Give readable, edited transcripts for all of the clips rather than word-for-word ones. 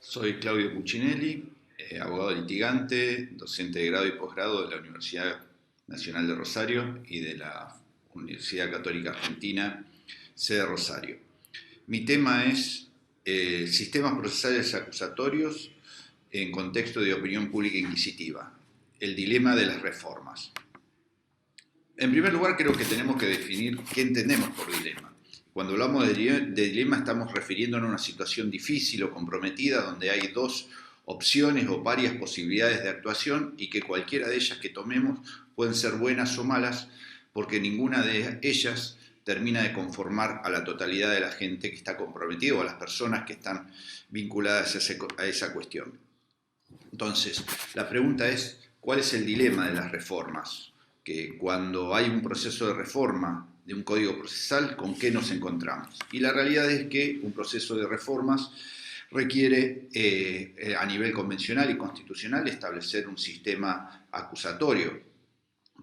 Soy Claudio Cuccinelli, abogado litigante, docente de grado y posgrado de la Universidad Nacional de Rosario y de la Universidad Católica Argentina, sede Rosario. Mi tema es sistemas procesales acusatorios en contexto de opinión pública inquisitiva, el dilema de las reformas. En primer lugar, creo que tenemos que definir qué entendemos por dilema. Cuando hablamos de dilema estamos refiriéndonos a una situación difícil o comprometida donde hay dos opciones o varias posibilidades de actuación y que cualquiera de ellas que tomemos pueden ser buenas o malas porque ninguna de ellas termina de conformar a la totalidad de la gente que está comprometida o a las personas que están vinculadas a esa cuestión. Entonces, la pregunta es, ¿cuál es el dilema de las reformas? Que cuando hay un proceso de reforma de un código procesal, ¿con qué nos encontramos? Y la realidad es que un proceso de reformas requiere a nivel convencional y constitucional establecer un sistema acusatorio,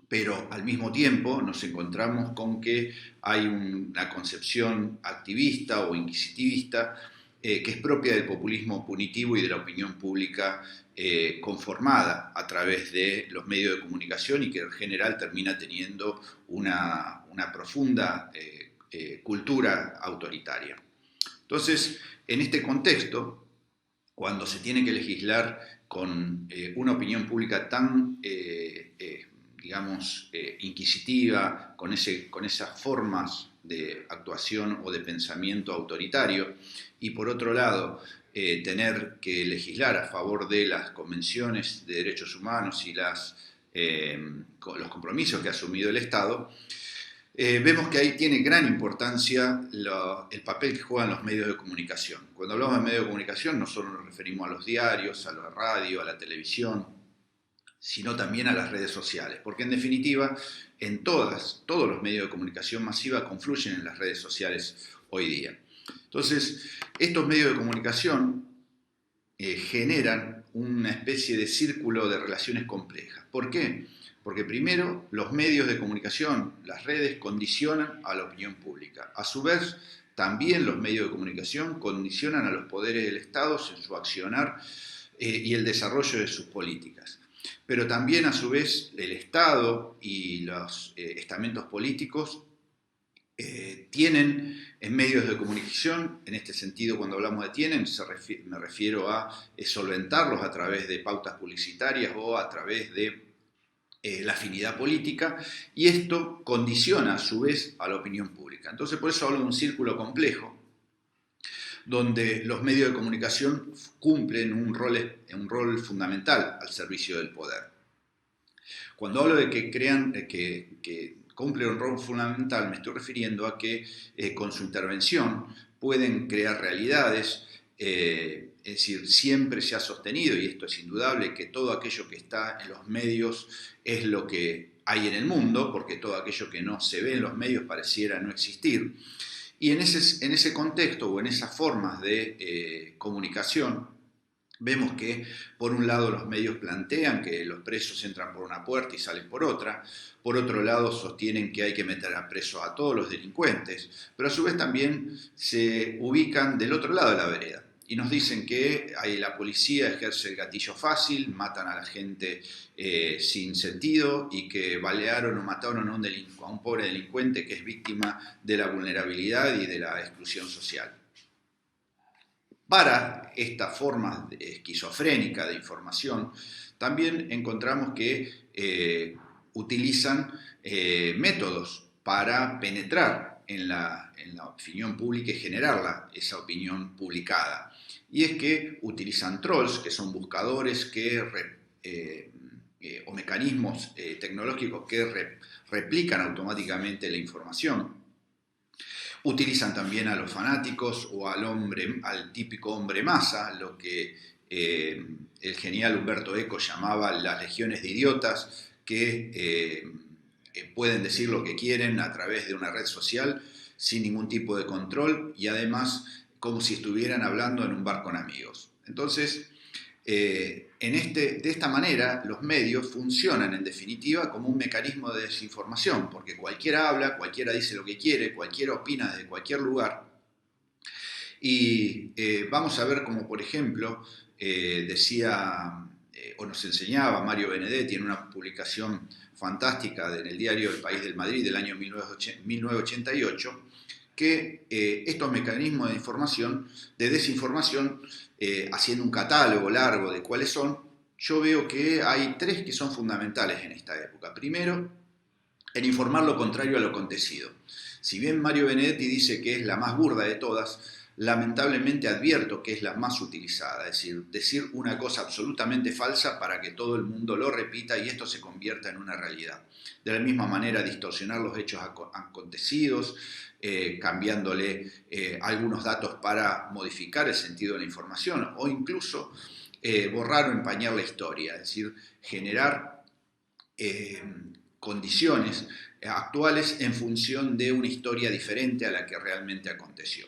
pero al mismo tiempo nos encontramos con que hay una concepción activista o inquisitivista que es propia del populismo punitivo y de la opinión pública conformada a través de los medios de comunicación y que en general termina teniendo una profunda cultura autoritaria. Entonces, en este contexto, cuando se tiene que legislar con una opinión pública tan, digamos, inquisitiva, con esas formas de actuación o de pensamiento autoritario, y por otro lado, tener que legislar a favor de las convenciones de derechos humanos y los compromisos que ha asumido el Estado, vemos que ahí tiene gran importancia el papel que juegan los medios de comunicación. Cuando hablamos de medios de comunicación no solo nos referimos a los diarios, a la radio, a la televisión, sino también a las redes sociales, porque en definitiva todos los medios de comunicación masiva confluyen en las redes sociales hoy día. Entonces, estos medios de comunicación generan una especie de círculo de relaciones complejas. ¿Por qué? Porque primero, los medios de comunicación, las redes, condicionan a la opinión pública. A su vez, también los medios de comunicación condicionan a los poderes del Estado en su accionar y el desarrollo de sus políticas. Pero también, a su vez, el Estado y los estamentos políticos tienen en medios de comunicación, en este sentido cuando hablamos de tienen, me refiero a solventarlos a través de pautas publicitarias o a través de la afinidad política, y esto condiciona a su vez a la opinión pública. Entonces por eso hablo de un círculo complejo, donde los medios de comunicación cumplen un rol fundamental al servicio del poder. Cuando hablo de que cumplen un rol fundamental, me estoy refiriendo a que con su intervención pueden crear realidades, es decir, siempre se ha sostenido, y esto es indudable, que todo aquello que está en los medios es lo que hay en el mundo, porque todo aquello que no se ve en los medios pareciera no existir. Y en ese contexto o en esas formas de comunicación, vemos que por un lado los medios plantean que los presos entran por una puerta y salen por otra, por otro lado sostienen que hay que meter a presos a todos los delincuentes, pero a su vez también se ubican del otro lado de la vereda y nos dicen que la policía ejerce el gatillo fácil, matan a la gente sin sentido y que balearon o mataron a un pobre delincuente que es víctima de la vulnerabilidad y de la exclusión social. Para esta forma esquizofrénica de información, también encontramos que utilizan métodos para penetrar en la opinión pública y generar esa opinión publicada. Y es que utilizan trolls, que son buscadores o mecanismos tecnológicos que replican automáticamente la información. Utilizan también a los fanáticos o al típico hombre masa, lo que el genial Umberto Eco llamaba las legiones de idiotas que pueden decir lo que quieren a través de una red social sin ningún tipo de control y además como si estuvieran hablando en un bar con amigos. Entonces, de esta manera los medios funcionan en definitiva como un mecanismo de desinformación, porque cualquiera habla, cualquiera dice lo que quiere, cualquiera opina desde cualquier lugar Y vamos a ver como, por ejemplo, decía o nos enseñaba Mario Benedetti en una publicación fantástica en el diario El País del Madrid del año 1988, que estos mecanismos de información, de desinformación, haciendo un catálogo largo de cuáles son, yo veo que hay tres que son fundamentales en esta época. Primero, el informar lo contrario a lo acontecido. Si bien Mario Benedetti dice que es la más burda de todas, lamentablemente advierto que es la más utilizada, es decir una cosa absolutamente falsa para que todo el mundo lo repita y esto se convierta en una realidad. De la misma manera, distorsionar los hechos acontecidos, cambiándole algunos datos para modificar el sentido de la información o incluso borrar o empañar la historia, es decir, generar condiciones actuales en función de una historia diferente a la que realmente aconteció.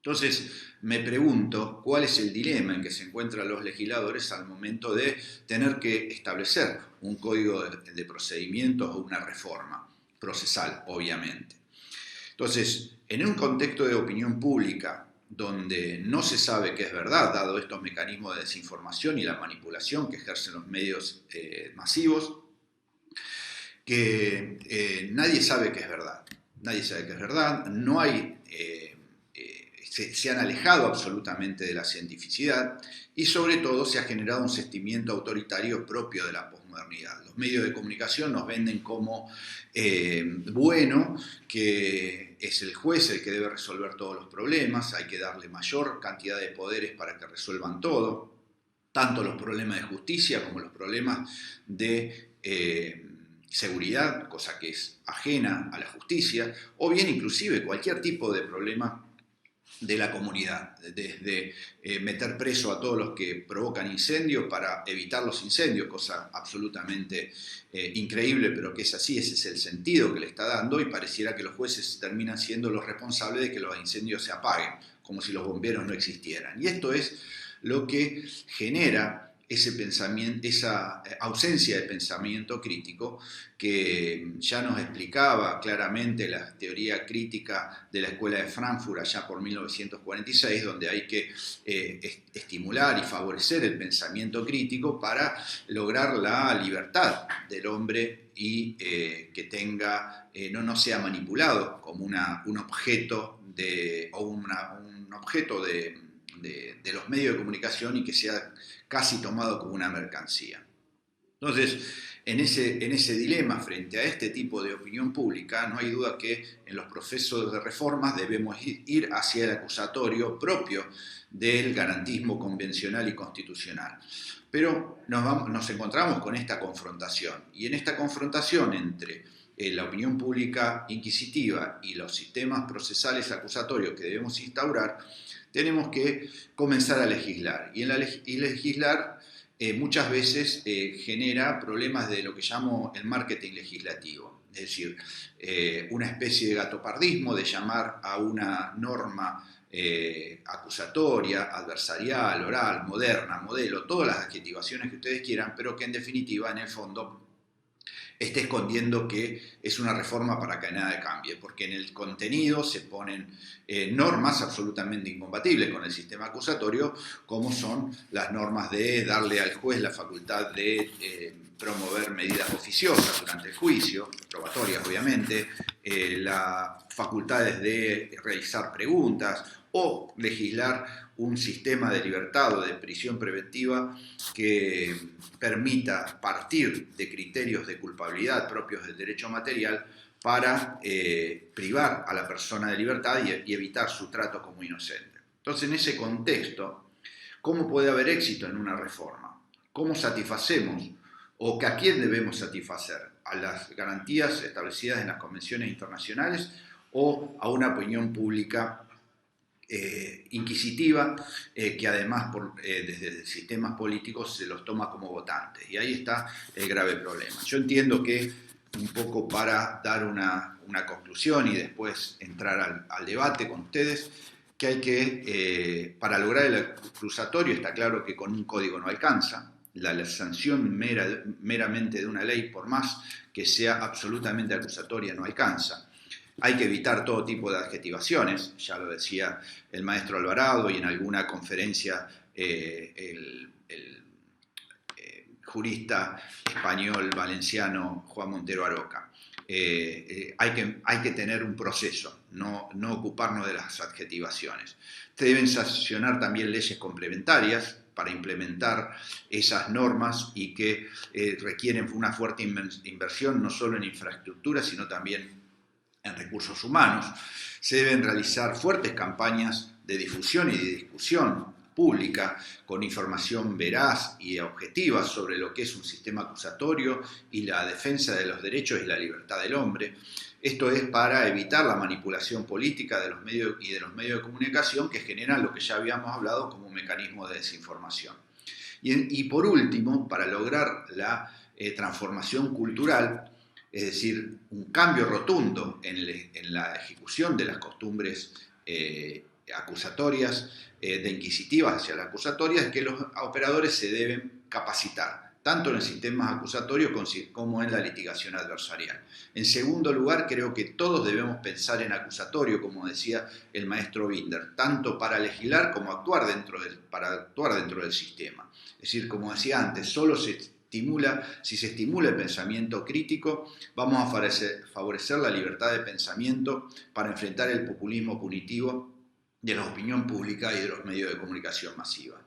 Entonces, me pregunto cuál es el dilema en que se encuentran los legisladores al momento de tener que establecer un código de procedimientos o una reforma procesal, obviamente. Entonces, en un contexto de opinión pública donde no se sabe qué es verdad, dado estos mecanismos de desinformación y la manipulación que ejercen los medios masivos, que nadie sabe qué es verdad. Nadie sabe qué es verdad, no hay... se han alejado absolutamente de la cientificidad y sobre todo se ha generado un sentimiento autoritario propio de la posmodernidad. Los medios de comunicación nos venden como bueno, que es el juez el que debe resolver todos los problemas, hay que darle mayor cantidad de poderes para que resuelvan todo, tanto los problemas de justicia como los problemas de seguridad, cosa que es ajena a la justicia, o bien inclusive cualquier tipo de problema de la comunidad, desde meter preso a todos los que provocan incendios para evitar los incendios, cosa absolutamente increíble, pero que es así, ese es el sentido que le está dando y pareciera que los jueces terminan siendo los responsables de que los incendios se apaguen, como si los bomberos no existieran. Y esto es lo que genera ese pensamiento, esa ausencia de pensamiento crítico que ya nos explicaba claramente la teoría crítica de la Escuela de Frankfurt allá por 1946, donde hay que estimular y favorecer el pensamiento crítico para lograr la libertad del hombre y que tenga, no sea manipulado como un objeto un objeto de los medios de comunicación y que sea casi tomado como una mercancía. Entonces, en ese dilema frente a este tipo de opinión pública, no hay duda que en los procesos de reformas debemos ir hacia el acusatorio propio del garantismo convencional y constitucional. Pero nos encontramos con esta confrontación, y en esta confrontación entre la opinión pública inquisitiva y los sistemas procesales acusatorios que debemos instaurar, tenemos que comenzar a legislar. Y legislar muchas veces genera problemas de lo que llamo el marketing legislativo. Es decir, una especie de gatopardismo de llamar a una norma acusatoria, adversarial, oral, moderna, modelo, todas las adjetivaciones que ustedes quieran, pero que en definitiva, en el fondo, esté escondiendo que es una reforma para que nada cambie, porque en el contenido se ponen normas absolutamente incompatibles con el sistema acusatorio, como son las normas de darle al juez la facultad de promover medidas oficiosas durante el juicio, probatorias obviamente, las facultades de realizar preguntas o legislar un sistema de libertad o de prisión preventiva que permita partir de criterios de culpabilidad propios del derecho material para privar a la persona de libertad y evitar su trato como inocente. Entonces, en ese contexto, ¿cómo puede haber éxito en una reforma? ¿Cómo satisfacemos o a quién debemos satisfacer? ¿A las garantías establecidas en las convenciones internacionales o a una opinión pública inquisitiva que además desde sistemas políticos se los toma como votantes? Y ahí está el grave problema. Yo entiendo que, un poco para dar una conclusión y después entrar al debate con ustedes, que hay que, para lograr el acusatorio, está claro que con un código no alcanza. La sanción meramente de una ley, por más que sea absolutamente acusatoria, no alcanza. Hay que evitar todo tipo de adjetivaciones, ya lo decía el maestro Alvarado y en alguna conferencia el jurista español valenciano Juan Montero Aroca. Hay que tener un proceso, no ocuparnos de las adjetivaciones. Se deben sancionar también leyes complementarias para implementar esas normas y que requieren una fuerte inversión no solo en infraestructura, sino también en recursos humanos. Se deben realizar fuertes campañas de difusión y de discusión pública con información veraz y objetiva sobre lo que es un sistema acusatorio y la defensa de los derechos y la libertad del hombre. Esto es para evitar la manipulación política de los medios y de los medios de comunicación que generan lo que ya habíamos hablado como un mecanismo de desinformación. Y por último, para lograr la transformación cultural, es decir, un cambio rotundo en la ejecución de las costumbres acusatorias, de inquisitivas hacia las acusatorias, es que los operadores se deben capacitar, tanto en el sistema acusatorio como en la litigación adversarial. En segundo lugar, creo que todos debemos pensar en acusatorio, como decía el maestro Binder, tanto para legislar como para actuar dentro del sistema. Es decir, como decía antes, si se estimula el pensamiento crítico, vamos a favorecer la libertad de pensamiento para enfrentar el populismo punitivo de la opinión pública y de los medios de comunicación masiva.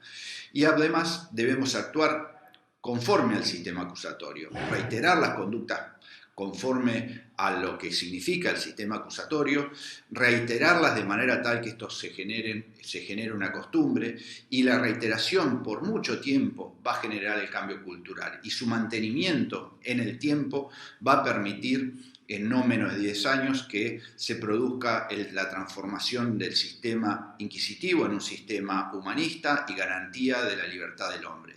Y además debemos actuar conforme al sistema acusatorio, reiterar las conductas conforme a lo que significa el sistema acusatorio, reiterarlas de manera tal que esto se genere una costumbre, y la reiteración por mucho tiempo va a generar el cambio cultural y su mantenimiento en el tiempo va a permitir en no menos de 10 años que se produzca la transformación del sistema inquisitivo en un sistema humanista y garantía de la libertad del hombre.